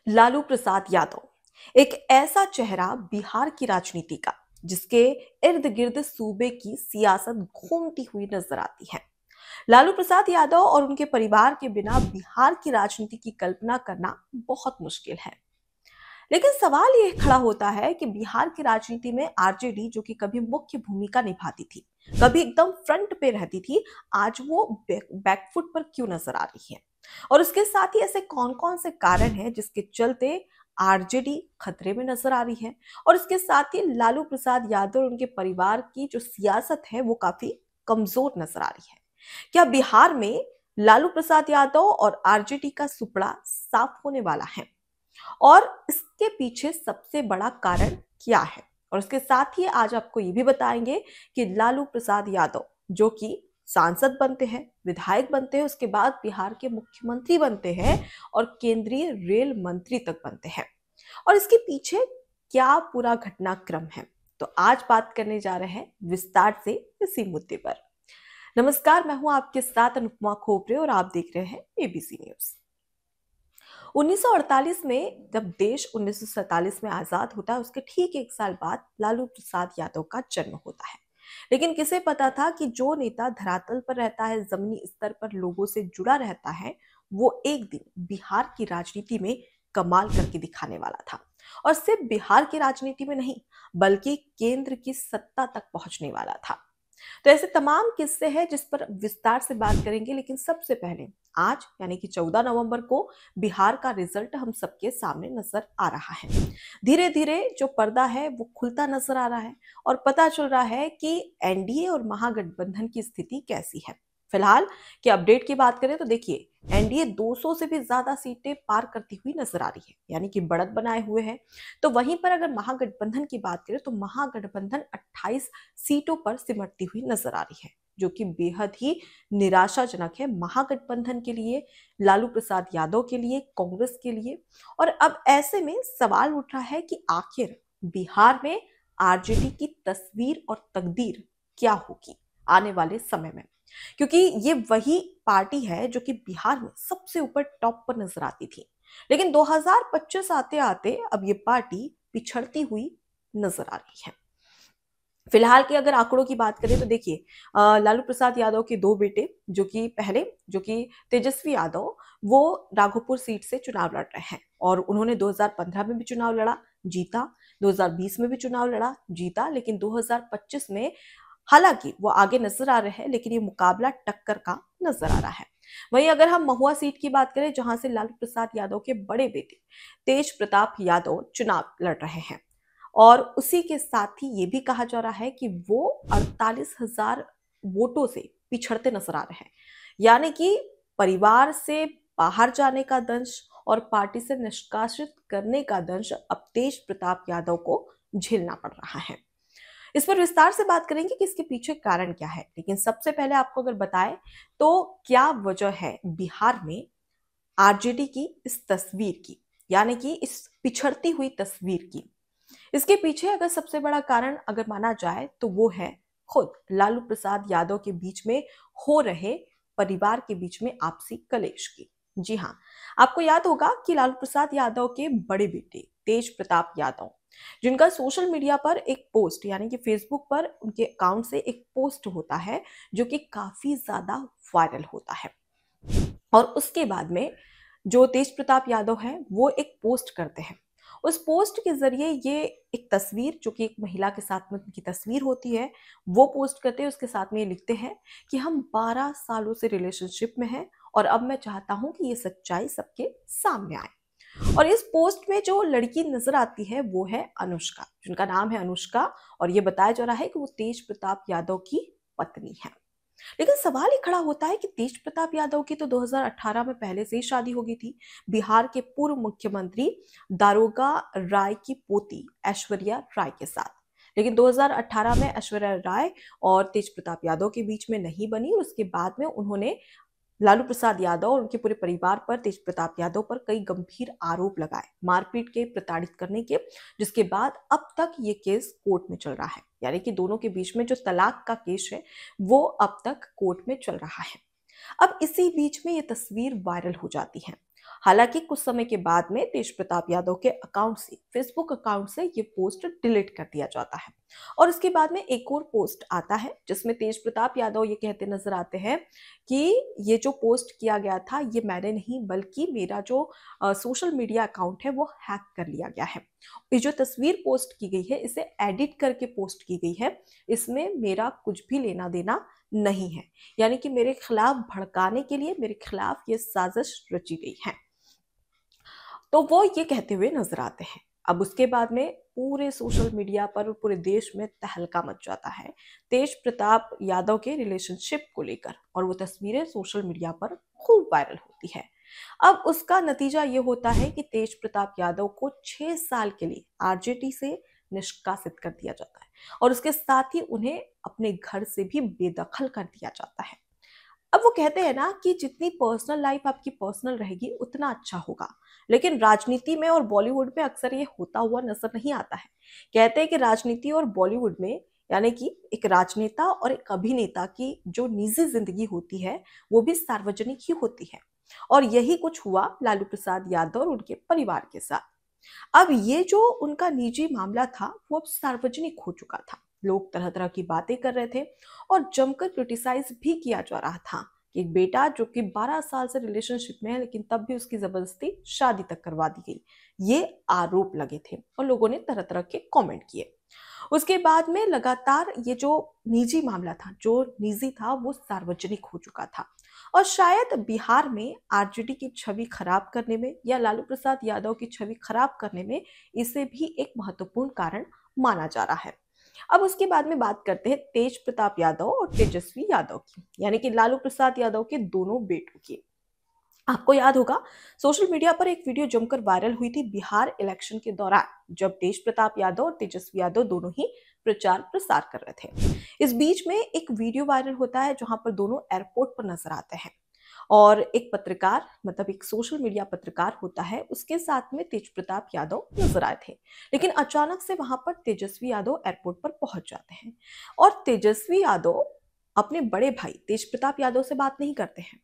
लालू प्रसाद यादव एक ऐसा चेहरा बिहार की राजनीति का जिसके इर्द गिर्द सूबे की सियासत घूमती हुई नजर आती है। लालू प्रसाद यादव और उनके परिवार के बिना बिहार की राजनीति की कल्पना करना बहुत मुश्किल है। लेकिन सवाल ये खड़ा होता है कि बिहार की राजनीति में आरजेडी, जो कि कभी मुख्य भूमिका निभाती थी, कभी एकदम फ्रंट पे रहती थी, आज वो बैकफुट पर क्यों नजर आ रही है? और उसके साथ ही ऐसे कौन कौन से कारण हैं जिसके चलते आरजेडी खतरे में नजर आ रही है? और इसके साथ ही लालू प्रसाद यादव और उनके परिवार की जो सियासत है वो काफी कमजोर नजर आ रही है। क्या बिहार में लालू प्रसाद यादव और आरजेडी का सुपड़ा साफ होने वाला है? और इसके पीछे सबसे बड़ा कारण क्या है? और इसके साथ ही आज आपको ये भी बताएंगे कि लालू प्रसाद यादव जो कि सांसद बनते हैं, विधायक बनते हैं, उसके बाद बिहार के मुख्यमंत्री बनते हैं और केंद्रीय रेल मंत्री तक बनते हैं, और इसके पीछे क्या पूरा घटनाक्रम है। तो आज बात करने जा रहे हैं विस्तार से इसी मुद्दे पर। नमस्कार, मैं हूं आपके साथ अनुपमा खोपरे और आप देख रहे हैं एबीसी न्यूज। 1948 में जब देश 1947 में आजाद होता है, उसके ठीक एक साल बाद लालू प्रसाद यादव का जन्म होता है। लेकिन किसे पता था कि जो नेता धरातल पर रहता है, जमीनी स्तर पर लोगों से जुड़ा रहता है, वो एक दिन बिहार की राजनीति में कमाल करके दिखाने वाला था। और सिर्फ बिहार की राजनीति में नहीं, बल्कि केंद्र की सत्ता तक पहुंचने वाला था। तो ऐसे तमाम किस्से हैं जिस पर विस्तार से बात करेंगे, लेकिन सबसे पहले आज यानी कि 14 नवंबर को बिहार का रिजल्ट हम सबके सामने नजर आ रहा है। धीरे धीरे जो पर्दा है वो खुलता नजर आ रहा है और पता चल रहा है कि एनडीए और महागठबंधन की स्थिति कैसी है। फिलहाल की अपडेट की बात करें तो देखिए, एनडीए 200 से भी ज्यादा सीटें पार करती हुई नजर आ रही है, यानी कि बढ़त बनाए हुए है। तो वहीं पर अगर महागठबंधन की बात करें तो महागठबंधन 28 सीटों पर सिमटती हुई नजर आ रही है, जो कि बेहद ही निराशाजनक है महागठबंधन के लिए, लालू प्रसाद यादव के लिए, कांग्रेस के लिए। और अब ऐसे में सवाल उठ रहा है कि आखिर बिहार में आरजेडी की तस्वीर और तकदीर क्या होगी आने वाले समय में, क्योंकि ये वही पार्टी है जो कि बिहार में सबसे ऊपर टॉप पर नजर आती थी। लेकिन 2025 आते आते अब ये पार्टी पिछड़ती हुई नजर आ रही है। फिलहाल के अगर आंकड़ों की बात करें तो देखिए, लालू प्रसाद यादव के दो बेटे, जो कि तेजस्वी यादव, वो राघोपुर सीट से चुनाव लड़ रहे हैं और उन्होंने 2015 में भी चुनाव लड़ा, जीता। 2020 में भी चुनाव लड़ा, जीता। लेकिन 2025 में हालांकि वो आगे नजर आ रहे हैं, लेकिन ये मुकाबला टक्कर का नजर आ रहा है। वहीं अगर हम महुआ सीट की बात करें, जहां से लालू प्रसाद यादव के बड़े बेटे तेज प्रताप यादव चुनाव लड़ रहे हैं, और उसी के साथ ही ये भी कहा जा रहा है कि वो 48,000 वोटों से पिछड़ते नजर आ रहे हैं, यानी कि परिवार से बाहर जाने का दंश और पार्टी से निष्कासित करने का दंश अब तेज प्रताप यादव को झेलना पड़ रहा है। इस पर विस्तार से बात करेंगे कि इसके पीछे कारण क्या है, लेकिन सबसे पहले आपको अगर बताएं तो क्या वजह है बिहार में आरजेडी की इस तस्वीर की, यानी कि इस पिछड़ती हुई तस्वीर की। इसके पीछे अगर सबसे बड़ा कारण अगर माना जाए तो वो है खुद लालू प्रसाद यादव के बीच में हो रहे परिवार के बीच में आपसी कलेश की। जी हाँ, आपको याद होगा कि लालू प्रसाद यादव के बड़े बेटे तेज प्रताप यादव, जिनका सोशल मीडिया पर एक पोस्ट, यानी कि फेसबुक पर उनके अकाउंट से एक पोस्ट होता है जो कि काफी ज्यादा वायरल होता है, और उसके बाद में जो तेज प्रताप यादव है वो एक पोस्ट करते हैं। उस पोस्ट के जरिए ये एक तस्वीर, जो कि एक महिला के साथ में उनकी तस्वीर होती है, वो पोस्ट करते हैं। उसके साथ में ये लिखते हैं कि हम 12 सालों से रिलेशनशिप में हैं और अब मैं चाहता हूं कि ये सच्चाई सबके सामने आए। और इस पोस्ट में जो लड़की नजर आती है वो है अनुष्का, जिनका नाम है अनुष्का, और ये बताया जा रहा है कि वो तेज प्रताप यादव की पत्नी है। लेकिन सवाल ये खड़ा होता है कि तेज प्रताप यादव की तो 2018 में पहले से ही शादी हो गई थी बिहार के पूर्व मुख्यमंत्री दारोगा राय की पोती ऐश्वर्या राय के साथ। लेकिन 2018 में ऐश्वर्या राय और तेज प्रताप यादव के बीच में नहीं बनी, और उसके बाद में उन्होंने लालू प्रसाद यादव और उनके पूरे परिवार पर, तेज प्रताप यादव पर कई गंभीर आरोप लगाए, मारपीट के, प्रताड़ित करने के, जिसके बाद अब तक ये केस कोर्ट में चल रहा है। यानी कि दोनों के बीच में जो तलाक का केस है वो अब तक कोर्ट में चल रहा है। अब इसी बीच में ये तस्वीर वायरल हो जाती है। हालांकि कुछ समय के बाद में तेज प्रताप यादव के अकाउंट से, फेसबुक अकाउंट से ये पोस्ट डिलीट कर दिया जाता है। और उसके बाद में एक और पोस्ट आता है जिसमें तेज प्रताप यादव ये कहते नजर आते हैं कि ये जो पोस्ट किया गया था ये मैंने नहीं, बल्कि मेरा जो सोशल मीडिया अकाउंट है वो हैक कर लिया गया है। ये जो तस्वीर पोस्ट की गई है इसे एडिट करके पोस्ट की गई है, इसमें मेरा कुछ भी लेना देना नहीं है। यानी कि मेरे खिलाफ भड़काने के लिए मेरे खिलाफ ये साजिश रची गई है, तो वो ये कहते हुए नजर आते हैं। अब उसके बाद में पूरे सोशल मीडिया पर और पूरे देश में तहलका मच जाता है तेज प्रताप यादव के रिलेशनशिप को लेकर, और वो तस्वीरें सोशल मीडिया पर खूब वायरल होती है। अब उसका नतीजा ये होता है कि तेज प्रताप यादव को 6 साल के लिए आरजेडी से निष्कासित कर दिया जाता है, और उसके साथ ही उन्हें अपने घर से भी बेदखल कर दिया जाता है। अब वो कहते हैं ना कि जितनी पर्सनल लाइफ आपकी पर्सनल रहेगी उतना अच्छा होगा, लेकिन राजनीति में और बॉलीवुड में अक्सर ये होता हुआ नजर नहीं आता है। कहते हैं कि राजनीति और बॉलीवुड में, यानी कि एक राजनेता और एक अभिनेता की जो निजी जिंदगी होती है वो भी सार्वजनिक ही होती है, और यही कुछ हुआ लालू प्रसाद यादव और उनके परिवार के साथ। अब ये जो उनका निजी मामला था वो अब सार्वजनिक हो चुका था। लोग तरह तरह की बातें कर रहे थे और जमकर क्रिटिसाइज भी किया जा रहा था कि एक बेटा जो कि 12 साल से रिलेशनशिप में है लेकिन तब भी उसकी जबरदस्ती शादी तक करवा दी गई, ये आरोप लगे थे और लोगों ने तरह तरह के कमेंट किए। उसके बाद में लगातार ये जो निजी मामला था, जो निजी था, वो सार्वजनिक हो चुका था, और शायद बिहार में आरजेडी की छवि खराब करने में या लालू प्रसाद यादव की छवि खराब करने में इसे भी एक महत्वपूर्ण कारण माना जा रहा है। अब उसके बाद में बात करते हैं तेज प्रताप यादव और तेजस्वी यादव की, यानी कि लालू प्रसाद यादव के दोनों बेटों की। आपको याद होगा सोशल मीडिया पर एक वीडियो जमकर वायरल हुई थी बिहार इलेक्शन के दौरान, जब तेज प्रताप यादव और तेजस्वी यादव दोनों ही प्रचार प्रसार कर रहे थे। इस बीच में एक वीडियो वायरल होता है जहां पर दोनों एयरपोर्ट पर नजर आते हैं, और एक पत्रकार, मतलब एक सोशल मीडिया पत्रकार होता है, उसके साथ में तेज प्रताप यादव नजर आए थे। लेकिन अचानक से वहां पर तेजस्वी यादव एयरपोर्ट पर पहुंच जाते हैं, और तेजस्वी यादव अपने बड़े भाई तेज प्रताप यादव से बात नहीं करते हैं,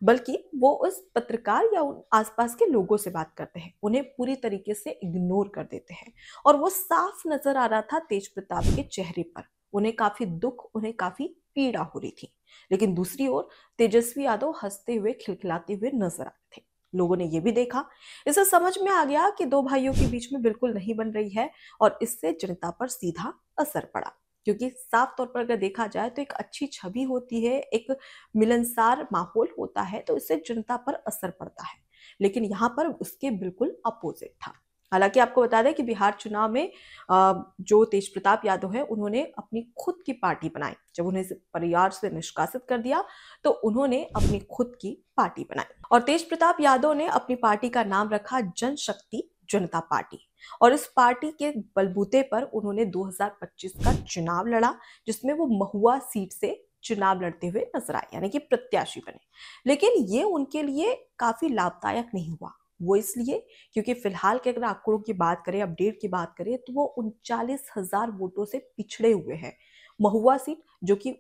बल्कि वो उस पत्रकार या उन आसपास के लोगों से बात करते हैं, उन्हें पूरी तरीके से इग्नोर कर देते हैं। और वो साफ नजर आ रहा था तेज प्रताप के चेहरे पर, उन्हें काफी दुख, उन्हें काफी पीड़ा हो रही थी। लेकिन दूसरी ओर तेजस्वी यादव हंसते हुए खिलखिलाते हुए नजर आ रहे थे। लोगों ने ये भी देखा, इसे समझ में आ गया कि दो भाइयों के बीच में बिल्कुल नहीं बन रही है, और इससे जनता पर सीधा असर पड़ा। क्योंकि साफ तौर पर अगर देखा जाए तो एक अच्छी छवि होती है, एक मिलनसार माहौल होता है, तो इससे जनता पर असर पड़ता है। लेकिन यहाँ पर उसके बिल्कुल अपोजिट था। हालांकि आपको बता दें कि बिहार चुनाव में जो तेज प्रताप यादव है उन्होंने अपनी खुद की पार्टी बनाई। जब उन्हें परिवार से निष्कासित कर दिया तो उन्होंने अपनी खुद की पार्टी बनाई, और तेज प्रताप यादव ने अपनी पार्टी का नाम रखा जनशक्ति जनता पार्टी। और इस पार्टी के बलबूते पर उन्होंने 2025 का चुनाव लड़ा, जिसमें वो महुआ सीट से चुनाव लड़ते हुए नजर आए, यानी कि प्रत्याशी बने। लेकिन ये उनके लिए काफी लाभदायक नहीं हुआ। वो इसलिए क्योंकि फिलहाल के अगर आंकड़ों की बात करें, अपडेट की बात करें, तो वो 39,000 वोटों से पिछड़े हुए हैं। महुआ सीट जो कि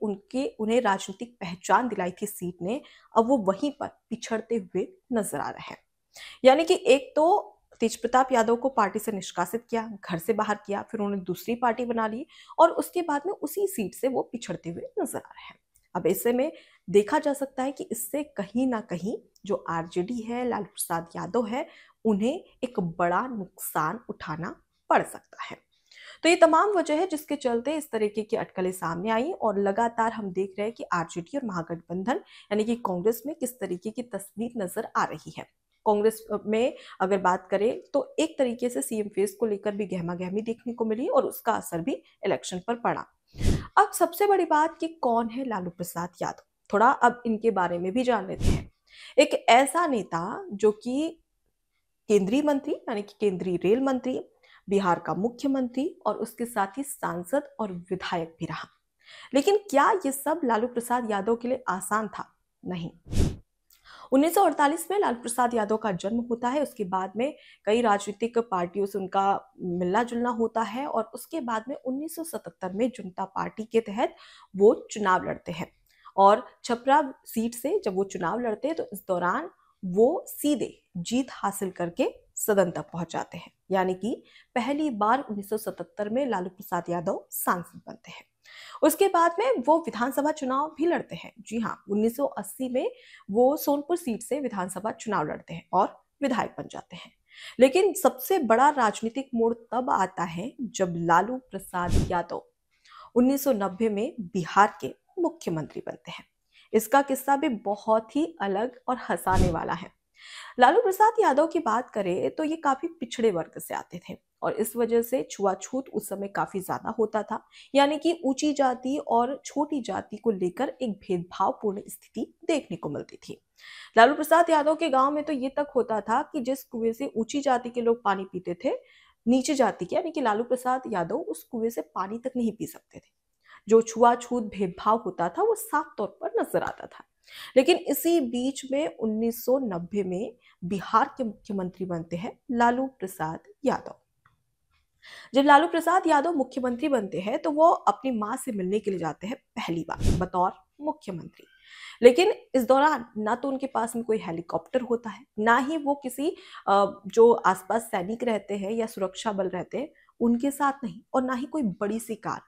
उन्हें राजनीतिक पहचान दिलाई थी सीट ने, अब वो वहीं पर पिछड़ते हुए नजर आ रहे हैं। यानी कि एक तो तेज प्रताप यादव को पार्टी से निष्कासित किया, घर से बाहर किया, फिर उन्होंने दूसरी पार्टी बना ली, और उसके बाद में उसी सीट से वो पिछड़ते हुए नजर आ रहे हैं। अब ऐसे में देखा जा सकता है कि इससे कहीं ना कहीं जो आरजेडी है, लालू प्रसाद यादव है, उन्हें एक बड़ा नुकसान उठाना पड़ सकता है। तो ये तमाम वजह है जिसके चलते इस तरीके की अटकलें सामने आई, और लगातार हम देख रहे हैं कि आरजेडी और महागठबंधन यानी कि कांग्रेस में किस तरीके की तस्वीर नजर आ रही है। कांग्रेस में अगर बात करें तो एक तरीके से सीएम फेस को लेकर भी गहमा गहमी देखने को मिली, और उसका असर भी इलेक्शन पर पड़ा। अब सबसे बड़ी बात कि कौन है लालू प्रसाद यादव, थोड़ा अब इनके बारे में भी जान लेते हैं। एक ऐसा नेता जो कि केंद्रीय मंत्री यानी कि केंद्रीय रेल मंत्री, बिहार का मुख्यमंत्री, और उसके साथ ही सांसद और विधायक भी रहा। लेकिन क्या ये सब लालू प्रसाद यादव के लिए आसान था? नहीं। 1948 में लालू प्रसाद यादव का जन्म होता है। उसके बाद में कई राजनीतिक पार्टियों से उनका मिलना जुलना होता है, और उसके बाद में 1977 में जनता पार्टी के तहत वो चुनाव लड़ते हैं। और छपरा सीट से जब वो चुनाव लड़ते हैं तो इस दौरान वो सीधे जीत हासिल करके सदन तक पहुंच जाते हैं। यानी कि पहली बार 1977 में लालू प्रसाद यादव सांसद बनते हैं। उसके बाद में वो विधानसभा चुनाव भी लड़ते हैं। जी हाँ, 1980 में वो सोनपुर सीट से विधानसभा चुनाव लड़ते हैं और विधायक बन जाते हैं। लेकिन सबसे बड़ा राजनीतिक मोड़ तब आता है जब लालू प्रसाद यादव 1990 में बिहार के मुख्यमंत्री बनते हैं। इसका किस्सा भी बहुत ही अलग और हंसाने वाला है। लालू प्रसाद यादव की बात करें तो ये काफी पिछड़े वर्ग से आते थे और इस वजह से छुआछूत उस समय काफी ज्यादा होता था। यानी कि ऊंची जाति और छोटी जाति को लेकर एक भेदभावपूर्ण स्थिति देखने को मिलती थी। लालू प्रसाद यादव के गांव में तो ये तक होता था कि जिस कुएं से ऊंची जाति के लोग पानी पीते थे, नीचे जाति के यानी कि लालू प्रसाद यादव उस कुएं से पानी तक नहीं पी सकते थे। जो छुआछूत भेदभाव होता था वो साफ तौर पर नजर आता था। लेकिन इसी बीच में 1990 में बिहार के मुख्यमंत्री बनते हैं लालू प्रसाद यादव। जब लालू प्रसाद यादव मुख्यमंत्री बनते हैं तो वो अपनी मां से मिलने के लिए जाते हैं पहली बार बतौर मुख्यमंत्री। लेकिन इस दौरान ना तो उनके पास में कोई हेलीकॉप्टर होता है, ना ही वो किसी जो आसपास सैनिक रहते हैं या सुरक्षा बल रहते हैं उनके साथ नहीं, और ना ही कोई बड़ी सी कार।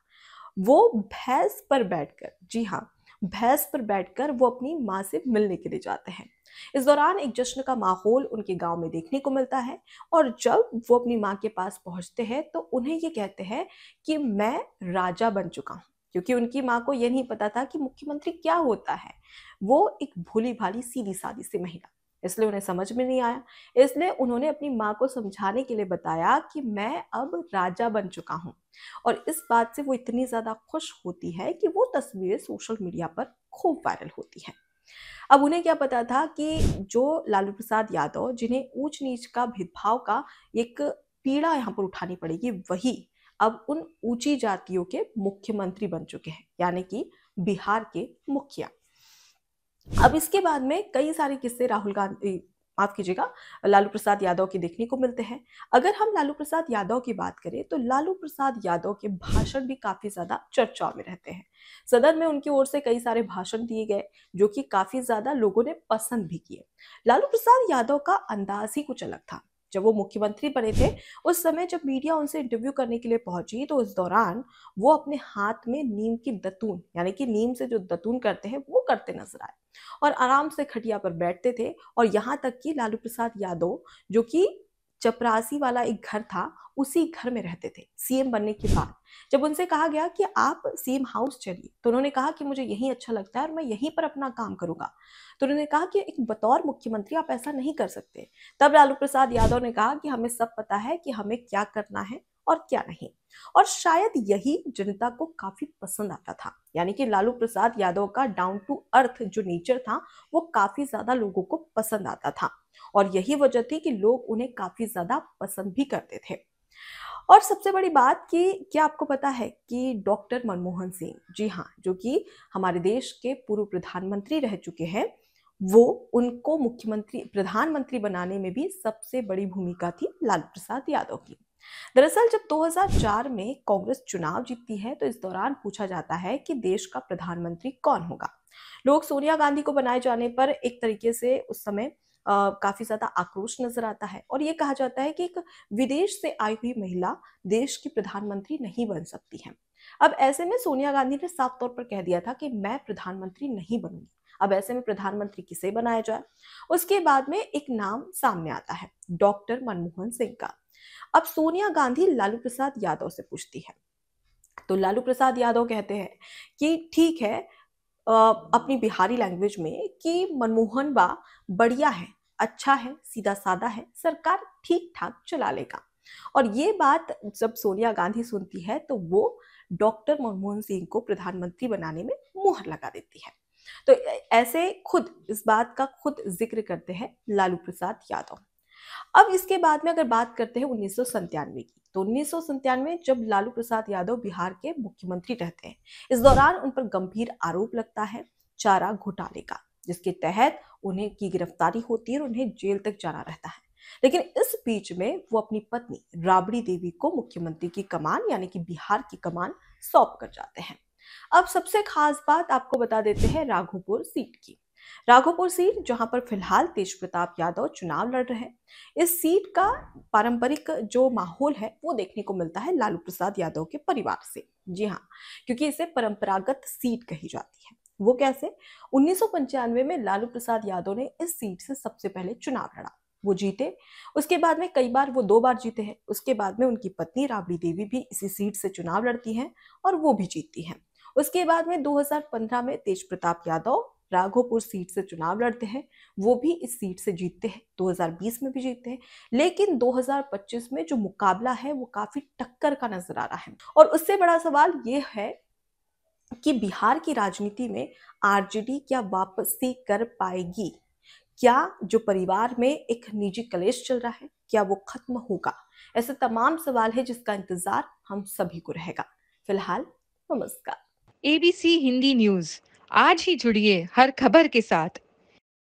वो भैंस पर बैठकर, जी हाँ, भैंस पर बैठकर वो अपनी माँ से मिलने के लिए जाते हैं। इस दौरान एक जश्न का माहौल उनके गांव में देखने को मिलता है और जब वो अपनी माँ के पास पहुंचते हैं तो उन्हें ये कहते हैं कि मैं राजा बन चुका हूँ, क्योंकि उनकी माँ को यह नहीं पता था कि मुख्यमंत्री क्या होता है। वो एक भोली भाली सीधी सादी सी महिला, इसलिए उन्हें समझ में नहीं आया। इसलिए उन्होंने अपनी माँ को समझाने के लिए बताया कि मैं अब राजा बन चुका हूँ। और इस बात से वो इतनी ज्यादा खुश होती है कि वो तस्वीरें सोशल मीडिया पर खूब वायरल होती हैं। अब उन्हें क्या पता था कि जो लालू प्रसाद यादव, जिन्हें ऊंच नीच का भेदभाव का एक पीड़ा यहाँ पर उठानी पड़ेगी, वही अब उन ऊंची जातियों के मुख्यमंत्री बन चुके हैं, यानी कि बिहार के मुखिया। अब इसके बाद में कई सारे किस्से राहुल गांधी, माफ कीजिएगा, लालू प्रसाद यादव के देखने को मिलते हैं। अगर हम लालू प्रसाद यादव की बात करें तो लालू प्रसाद यादव के भाषण भी काफी ज्यादा चर्चाओं में रहते हैं। सदन में उनकी ओर से कई सारे भाषण दिए गए जो कि काफी ज्यादा लोगों ने पसंद भी किए। लालू प्रसाद यादव का अंदाज ही कुछ अलग था। जब वो मुख्यमंत्री बने थे उस समय जब मीडिया उनसे इंटरव्यू करने के लिए पहुंची तो उस दौरान वो अपने हाथ में नीम की दतून, यानी कि नीम से जो दतून करते हैं वो करते नजर आए और आराम से खटिया पर बैठते थे। और यहाँ तक कि लालू प्रसाद यादव, जो कि चपरासी वाला एक घर था, उसी घर में रहते थे सीएम बनने के बाद। जब उनसे कहा गया कि आप सीएम हाउस चलिए तो उन्होंने कहा कि मुझे यहीं अच्छा लगता है और मैं यहीं पर अपना काम करूंगा। तो उन्होंने कहा कि एक बतौर मुख्यमंत्री आप ऐसा नहीं कर सकते। तब लालू प्रसाद यादव ने कहा कि हमें सब पता है कि हमें क्या करना है और क्या नहीं। और शायद यही जनता को काफी पसंद आता था। यानी कि लालू प्रसाद यादव का डाउन टू अर्थ जो नेचर था वो काफी ज्यादा लोगों को पसंद आता था और यही वजह थी कि लोग उन्हें काफी ज्यादा पसंद भी करते थे। और सबसे बड़ी बात कि क्या आपको पता है कि डॉक्टर मनमोहन सिंह, जी हाँ, जो कि हमारे देश के पूर्व प्रधानमंत्री रह चुके हैं, वो उनको मुख्यमंत्री प्रधानमंत्री बनाने में भी सबसे बड़ी भूमिका थी लालू प्रसाद यादव की। दरअसल जब 2004 में कांग्रेस चुनाव जीतती है तो इस दौरान पूछा जाता है कि देश का प्रधानमंत्री कौन होगा। लोग सोनिया गांधी को बनाए जाने पर एक तरीके से उस समय काफी ज्यादा आक्रोश नजर आता है और ये कहा जाता है कि एक विदेश से आई हुई महिला देश की प्रधानमंत्री नहीं बन सकती है। अब ऐसे में सोनिया गांधी ने साफ तौर पर कह दिया था कि मैं प्रधानमंत्री नहीं बनूंगी। अब ऐसे में प्रधानमंत्री किसे बनाया जाए? उसके बाद में एक नाम सामने आता है, डॉक्टर मनमोहन सिंह का। अब सोनिया गांधी लालू प्रसाद यादव से पूछती है तो लालू प्रसाद यादव कहते हैं कि ठीक है, अपनी बिहारी लैंग्वेज में, कि मनमोहन बा बढ़िया है, अच्छा है, सीधा साधा है, सरकार ठीक ठाक चला लेगा। और ये बात जब सोनिया गांधी सुनती है तो वो डॉक्टर मनमोहन सिंह को प्रधानमंत्री बनाने में मुहर लगा देती है। तो ऐसे खुद इस बात का खुद जिक्र करते हैं लालू प्रसाद यादव। अब इसके बाद में अगर बात करते हैं 1997 की, तो 1997 जब लालू प्रसाद यादव बिहार के मुख्यमंत्री रहते हैं, इस दौरान उन पर गंभीर आरोप लगता है चारा घोटाले का, जिसके तहत उन्हें की गिरफ्तारी होती है और उन्हें जेल तक जाना रहता है। लेकिन इस बीच में वो अपनी पत्नी राबड़ी देवी को मुख्यमंत्री की कमान, यानी कि बिहार की कमान, सौंप कर जाते हैं। अब सबसे खास बात आपको बता देते हैं राघोपुर सीट की। राघोपुर सीट जहां पर फिलहाल तेज प्रताप यादव चुनाव लड़ रहे हैं, इस सीट का पारंपरिक जो माहौल है वो देखने को मिलता है लालू प्रसाद यादव के परिवार से। जी हाँ, क्योंकि इसे परंपरागत सीट कही जाती है। वो कैसे? 1995 में लालू प्रसाद यादव ने इस सीट से सबसे पहले चुनाव लड़ा, वो जीते। उसके बाद में कई बार वो 2 बार जीते हैं। उसके बाद में उनकी पत्नी राबड़ी देवी भी इसी सीट से चुनाव लड़ती हैं और वो भी जीतती हैं। उसके बाद में 2015 में तेज प्रताप यादव राघोपुर सीट से चुनाव लड़ते हैं, वो भी इस सीट से जीतते हैं। 2020 में भी जीतते हैं। लेकिन 2025 में जो मुकाबला है वो काफी टक्कर का नजर आ रहा है। और उससे बड़ा सवाल ये है कि बिहार की राजनीति में आरजेडी क्या वापसी कर पाएगी? क्या जो परिवार में एक निजी कलेश चल रहा है, क्या वो खत्म होगा? ऐसे तमाम सवाल है जिसका इंतजार हम सभी को रहेगा। फिलहाल नमस्कार। एबीसी हिंदी न्यूज, आज ही जुड़िए हर खबर के साथ।